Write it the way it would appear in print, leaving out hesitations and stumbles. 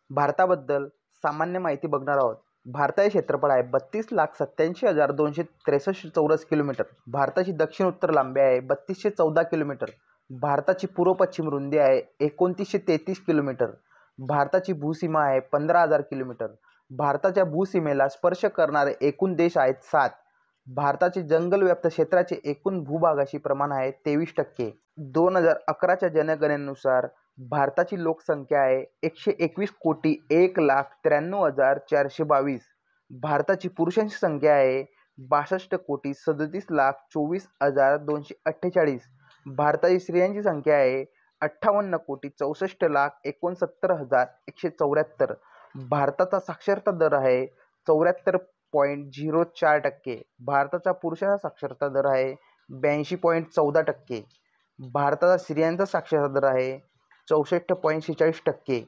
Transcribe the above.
भारताबद्दल सामान्य माहिती बघणार आहोत. भारताचे क्षेत्रफळ आहे 32,87,263 चौरस किलोमीटर. भारताची दक्षिण उत्तर लांबी आहे 3214 किलोमीटर. भारताची पूर्व पश्चिम रुंदी आहे 2933 किलोमीटर. भारताची भूसीमा आहे 15,000 किलोमीटर. भारताच्या भूसीमेला स्पर्श करणारे एकूण देश आहेत 7. भारताचे जंगलव्याप्त क्षेत्राचे एकूण भूभागाशी प्रमाण आहे 23%. 2011च्या जनगणनेनुसार भारताची लोकसंख्या आहे 121,01,93,422. भारताची पुरुषांची संख्या आहे 62,37,24,248. भारताची स्त्रियांची संख्या आहे 58,64,69,174. भारताचा साक्षरता दर आहे 74.04%. भारताचा पुरुषांचा साक्षरता दर आहे 82.14%. भारताचा स्त्रियांचा साक्षरता दर आहे 64.46%.